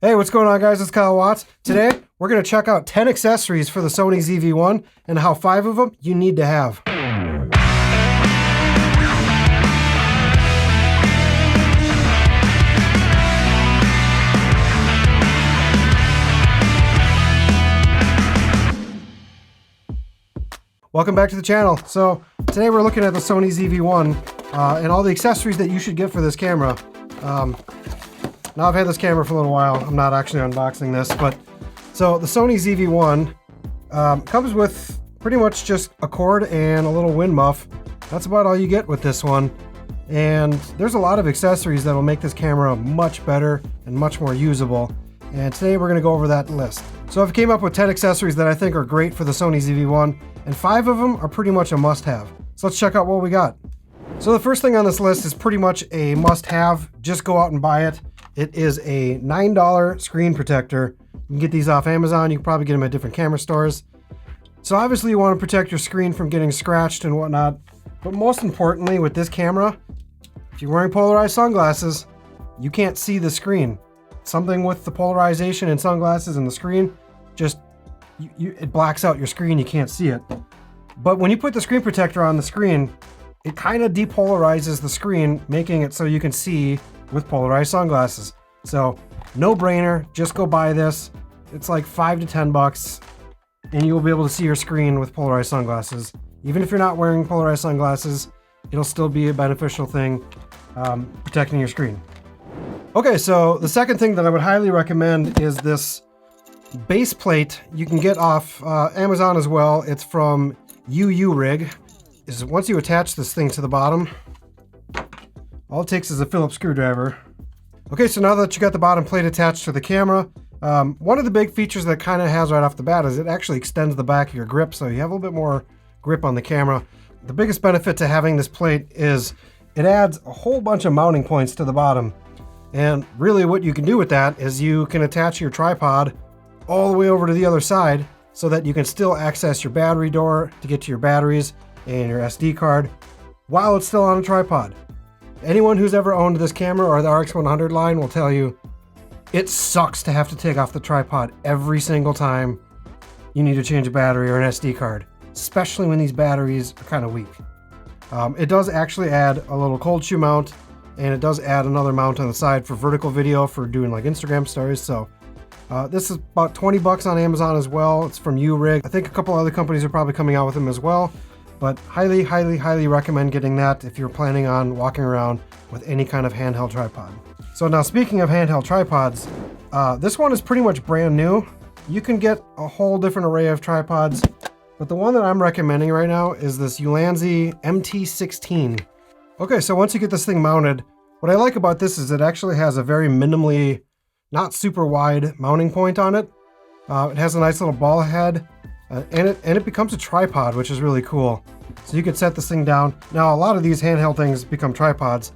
Hey, what's going on, guys? It's Kyle Watts. Today, we're going to check out 10 accessories for the Sony ZV1 and how 5 of them you need to have. Welcome back to the channel. So, today we're looking at the Sony ZV1 and all the accessories that you should get for this camera. Now I've had this camera for a little while. I'm not actually unboxing this, but so the Sony ZV1 comes with pretty much just a cord and a little wind muff. That's about all you get with this one. And there's a lot of accessories that will make this camera much better and much more usable. And today we're going to go over that list. So I've came up with 10 accessories that I think are great for the Sony ZV1, and 5 of them are pretty much a must-have. So let's check out what we got. So the first thing on this list is pretty much a must-have. Just go out and buy it. It is a $9 screen protector. You can get these off Amazon. You can probably get them at different camera stores. So obviously you want to protect your screen from getting scratched and whatnot. But most importantly with this camera, if you're wearing polarized sunglasses, you can't see the screen. Something with the polarization in sunglasses and the screen, just it blacks out your screen. You can't see it. But when you put the screen protector on the screen, it kind of depolarizes the screen, making it so you can see with polarized sunglasses. So no brainer, just go buy this. It's like $5 to $10 and you will be able to see your screen with polarized sunglasses. Even if you're not wearing polarized sunglasses, it'll still be a beneficial thing protecting your screen. Okay, so the second thing that I would highly recommend is this base plate. You can get off Amazon as well. It's from Rig. Once you attach this thing to the bottom, all it takes is a Phillips screwdriver. Okay, so now that you got the bottom plate attached to the camera, one of the big features that kind of has right off the bat is it actually extends the back of your grip, so you have a little bit more grip on the camera. The biggest benefit to having this plate is it adds a whole bunch of mounting points to the bottom. And really what you can do with that is you can attach your tripod all the way over to the other side so that you can still access your battery door to get to your batteries and your SD card while it's still on a tripod. Anyone who's ever owned this camera or the RX100 line will tell you it sucks to have to take off the tripod every single time you need to change a battery or an SD card, especially when these batteries are kind of weak. It does actually add a little cold shoe mount, and it does add another mount on the side for vertical video for doing like Instagram stories. So this is about $20 on Amazon as well. It's from Rig. I think a couple other companies are probably coming out with them as well. But highly, highly, highly recommend getting that if you're planning on walking around with any kind of handheld tripod. So now speaking of handheld tripods, this one is pretty much brand new. You can get a whole different array of tripods, but the one that I'm recommending right now is this Ulanzi MT16. Okay, so once you get this thing mounted, what I like about this is it actually has a very minimally, not super wide mounting point on it. It has a nice little ball head. And it becomes a tripod, which is really cool. So you could set this thing down. Now, a lot of these handheld things become tripods,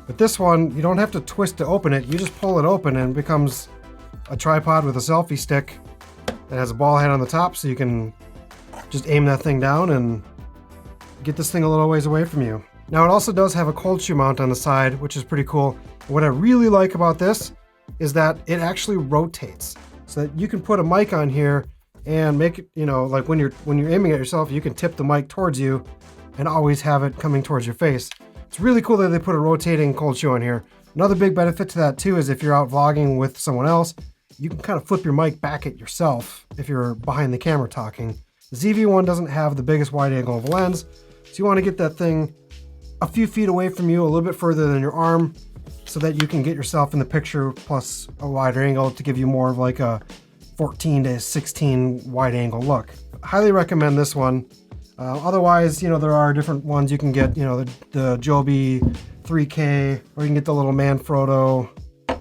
but this one, you don't have to twist to open it. You just pull it open and it becomes a tripod with a selfie stick that has a ball head on the top, so you can just aim that thing down and get this thing a little ways away from you. Now, it also does have a cold shoe mount on the side, which is pretty cool. And what I really like about this is that it actually rotates, so that you can put a mic on here and make it, you know, like when you're aiming at yourself, you can tip the mic towards you and always have it coming towards your face. It's really cool that they put a rotating cold shoe on here. Another big benefit to that too is if you're out vlogging with someone else, you can kind of flip your mic back at yourself if you're behind the camera talking. The ZV1 doesn't have the biggest wide angle of lens, so you want to get that thing a few feet away from you, a little bit further than your arm, so that you can get yourself in the picture plus a wider angle to give you more of like a 14 to 16 wide angle look. Highly recommend this one. Otherwise, you know, there are different ones you can get, you know, the Joby 3K, or you can get the little Manfrotto. I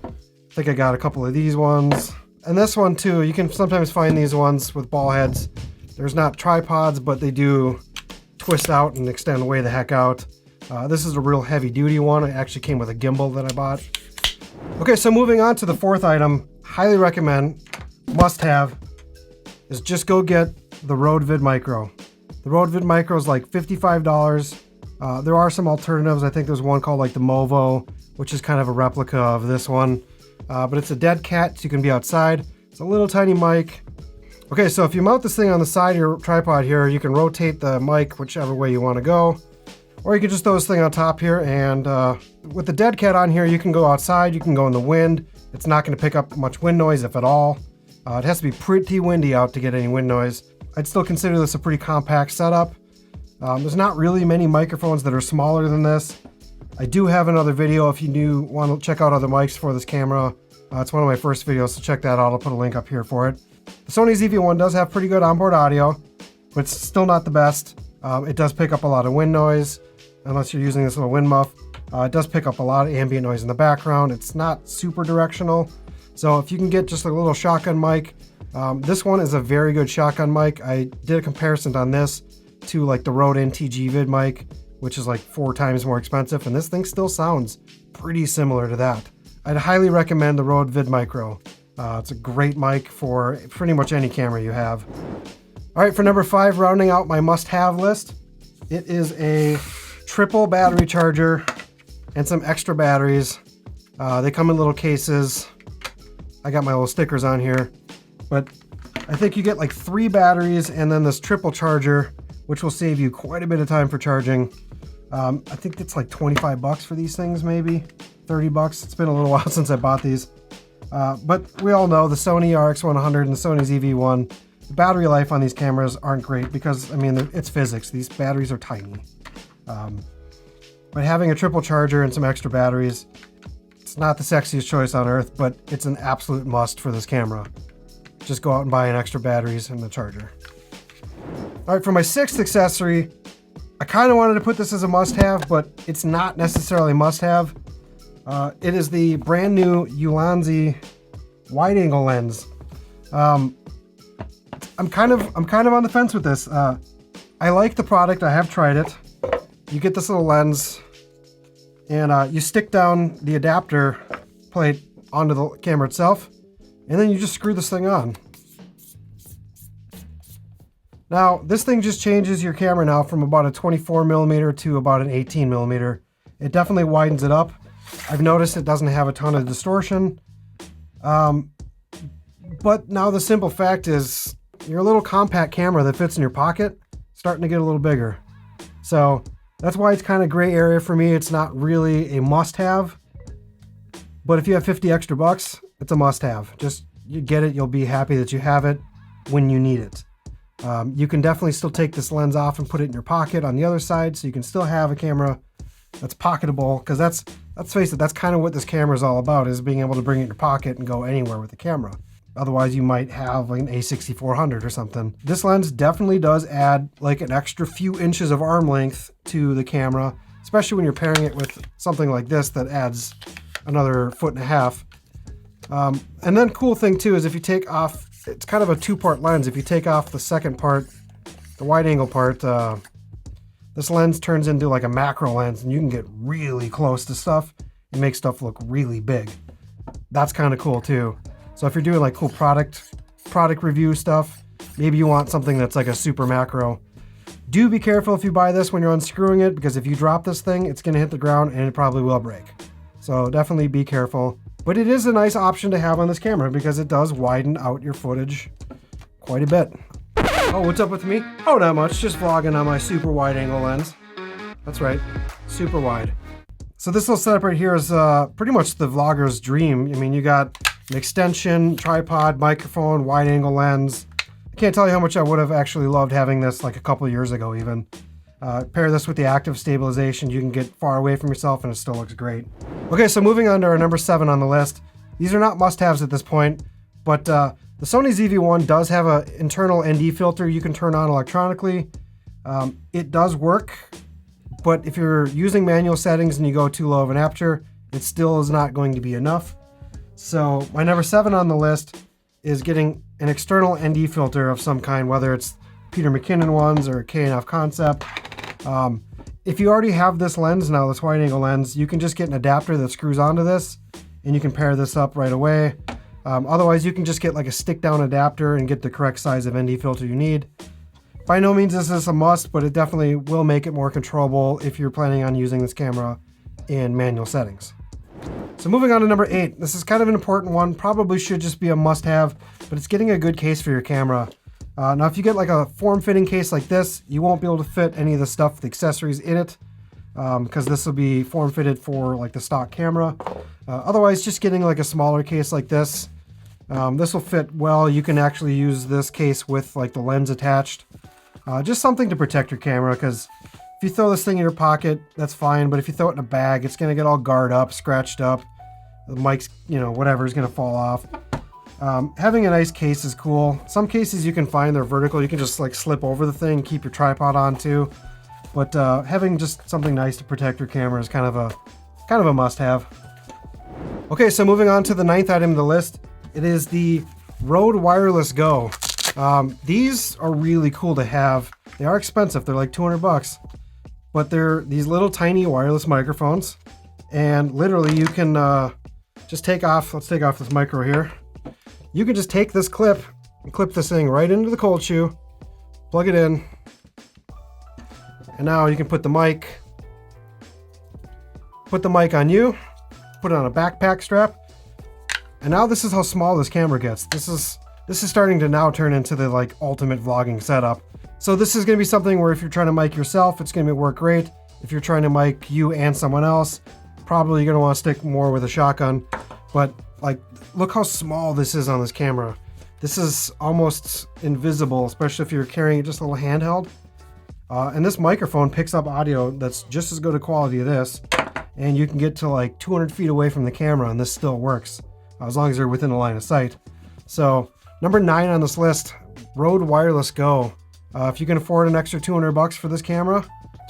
think I got a couple of these ones. And this one too, you can sometimes find these ones with ball heads. There's not tripods, but they do twist out and extend way the heck out. This is a real heavy duty one. It actually came with a gimbal that I bought. Okay, so moving on to the fourth item, highly recommend, must have, is just go get the Rode VideoMicro. The Rode VideoMicro is like $55. There are some alternatives. I think there's one called like the Movo, which is kind of a replica of this one. but it's a dead cat, so you can be outside. It's a little tiny mic. Okay, so if you mount this thing on the side of your tripod here, you can rotate the mic whichever way you want to go. Or you can just throw this thing on top here, and with the dead cat on here, you can go outside, you can go in the wind. It's not going to pick up much wind noise, if at all. It has to be pretty windy out to get any wind noise. I'd still consider this a pretty compact setup. There's not really many microphones that are smaller than this. I do have another video if you do want to check out other mics for this camera. It's one of my first videos, so check that out. I'll put a link up here for it. The Sony ZV1 does have pretty good onboard audio, but it's still not the best. It does pick up a lot of wind noise, unless you're using this little wind muff. It does pick up a lot of ambient noise in the background. It's not super directional. So if you can get just a little shotgun mic, this one is a very good shotgun mic. I did a comparison on this to like the Rode NTG vid mic, which is like 4 times more expensive, and this thing still sounds pretty similar to that. I'd highly recommend the Rode VideoMicro. It's a great mic for pretty much any camera you have. All right, for number 5, rounding out my must-have list, it is a triple battery charger and some extra batteries. They come in little cases. I got my little stickers on here, but I think you get like 3 batteries and then this triple charger, which will save you quite a bit of time for charging. I think it's like 25 bucks for these things, maybe 30 bucks. It's been a little while since I bought these. But we all know the Sony RX100 and the Sony ZV1, the battery life on these cameras aren't great because, I mean, it's physics. These batteries are tiny. But having a triple charger and some extra batteries, it's not the sexiest choice on earth, but it's an absolute must for this camera. Just go out and buy an extra batteries and the charger. All right, for my 6th accessory, I kind of wanted to put this as a must-have, but it's not necessarily must-have. It is the brand new Ulanzi Wide Angle lens. I'm kind of on the fence with this. I like the product. I have tried it. You get this little lens, and you stick down the adapter plate onto the camera itself, and then you just screw this thing on. Now, this thing just changes your camera now from about a 24mm to about an 18mm. It definitely widens it up. I've noticed it doesn't have a ton of distortion. But now the simple fact is, your little compact camera that fits in your pocket is starting to get a little bigger. So that's why it's kind of gray area for me. It's not really a must-have. But if you have 50 extra bucks, it's a must-have. Just, you get it, you'll be happy that you have it when you need it. You can definitely still take this lens off and put it in your pocket on the other side, so you can still have a camera that's pocketable, because let's face it, that's kind of what this camera is all about, is being able to bring it in your pocket and go anywhere with the camera. Otherwise, you might have like an A6400 or something. This lens definitely does add like an extra few inches of arm length to the camera, especially when you're pairing it with something like this that adds another 1.5 feet. And then cool thing too is if you take off, it's kind of a 2-part lens. If you take off the second part, the wide angle part, this lens turns into like a macro lens, and you can get really close to stuff and make stuff look really big. That's kind of cool too. So if you're doing like cool product review stuff, maybe you want something that's like a super macro. Do be careful if you buy this when you're unscrewing it, because if you drop this thing, it's going to hit the ground and it probably will break. So definitely be careful. But it is a nice option to have on this camera because it does widen out your footage quite a bit. Oh, what's up with me? Oh, not much. Just vlogging on my super wide angle lens. That's right, super wide. So this little setup right here is pretty much the vlogger's dream. I mean, you got an extension, tripod, microphone, wide angle lens. I can't tell you how much I would have actually loved having this like a couple of years ago even. Pair this with the active stabilization, you can get far away from yourself and it still looks great. Okay, so moving on to our number 7 on the list. These are not must-haves at this point, but the Sony ZV1 does have an internal ND filter you can turn on electronically. It does work, but if you're using manual settings and you go too low of an aperture, it still is not going to be enough. So my number 7 on the list is getting an external ND filter of some kind, whether it's Peter McKinnon ones or K&F Concept. If you already have this lens now, this wide angle lens, you can just get an adapter that screws onto this and you can pair this up right away. Otherwise, you can just get like a stick down adapter and get the correct size of ND filter you need. By no means is this a must, but it definitely will make it more controllable if you're planning on using this camera in manual settings. So moving on to number 8. This is kind of an important one. Probably should just be a must-have, but it's getting a good case for your camera. Now, if you get like a form-fitting case like this, you won't be able to fit any of the stuff, the accessories in it, because this will be form-fitted for like the stock camera. Otherwise, just getting like a smaller case like this. This will fit well. You can actually use this case with like the lens attached. Just something to protect your camera, because if you throw this thing in your pocket, that's fine, but if you throw it in a bag, it's gonna get all garred up, scratched up. The mic's, you know, whatever is gonna fall off. Having a nice case is cool. Some cases you can find they're vertical. You can just like slip over the thing, keep your tripod on too. But having just something nice to protect your camera is kind of a must-have. Okay, so moving on to the 9th item of the list, it is the Rode Wireless Go. These are really cool to have. They are expensive. They're like 200 bucks, but they're these little tiny wireless microphones, and literally you can just take off. Let's take off this micro here. You can just take this clip and clip this thing right into the cold shoe, plug it in, and now you can put the mic on you, put it on a backpack strap, and now this is how small this camera gets. This is starting to now turn into the like ultimate vlogging setup. So this is gonna be something where if you're trying to mic yourself, it's gonna work great. If you're trying to mic you and someone else, probably you're gonna wanna stick more with a shotgun. But like, look how small this is on this camera. This is almost invisible, especially if you're carrying just a little handheld. And this microphone picks up audio that's just as good a quality as this. And you can get to like 200 feet away from the camera and this still works, as long as you're within the line of sight. So number 9 on this list, Rode Wireless Go. If you can afford an extra 200 bucks for this camera,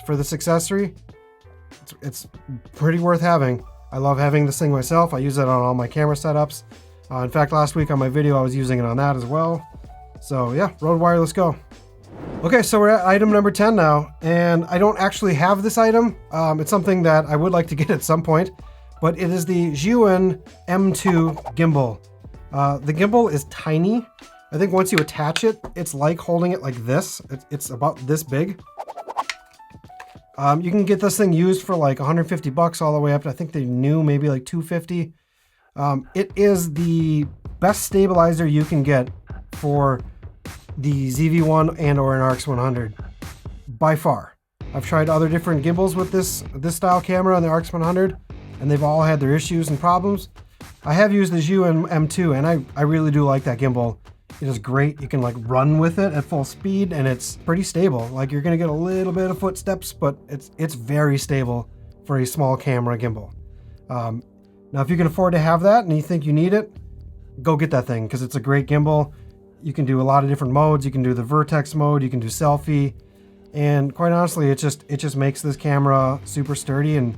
for this accessory, it's pretty worth having. I love having this thing myself. I use it on all my camera setups. In fact, last week on my video, I was using it on that as well. So yeah, Rode Wireless Go. Okay, so we're at item number 10 now, and I don't actually have this item. It's something that I would like to get at some point, but it is the Zhiyun M2 gimbal. The gimbal is tiny. I think once you attach it, it's like holding it like this. It's about this big. You can get this thing used for like 150 bucks all the way up to, I think they new maybe like 250. It is the best stabilizer you can get for the ZV1 and or an RX100 by far. I've tried other different gimbals with this style camera on the RX100, and they've all had their issues and problems. I have used the Zhiyun M2, and I really do like that gimbal. It is great. You can like run with it at full speed, and it's pretty stable. Like, you're gonna get a little bit of footsteps, but it's very stable for a small camera gimbal. Now, if you can afford to have that and you think you need it, go get that thing, because it's a great gimbal. You can do a lot of different modes. You can do the vertex mode, you can do selfie, and quite honestly, it just makes this camera super sturdy, and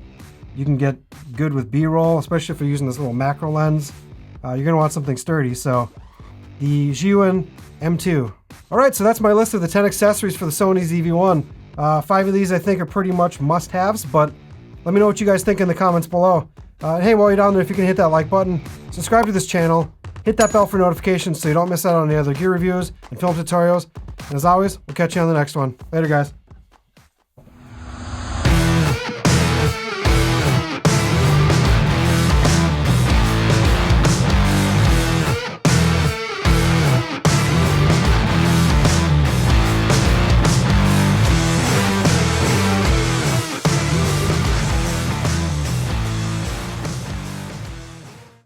you can get good with B-roll, especially if you're using this little macro lens. You're gonna want something sturdy, so the Zhiyun M2. All right, so that's my list of the 10 accessories for the Sony ZV1. 5 of these I think are pretty much must-haves, but let me know what you guys think in the comments below. Hey, while you're down there, if you can hit that like button, subscribe to this channel, hit that bell for notifications so you don't miss out on any other gear reviews and film tutorials. And as always, we'll catch you on the next one. Later, guys.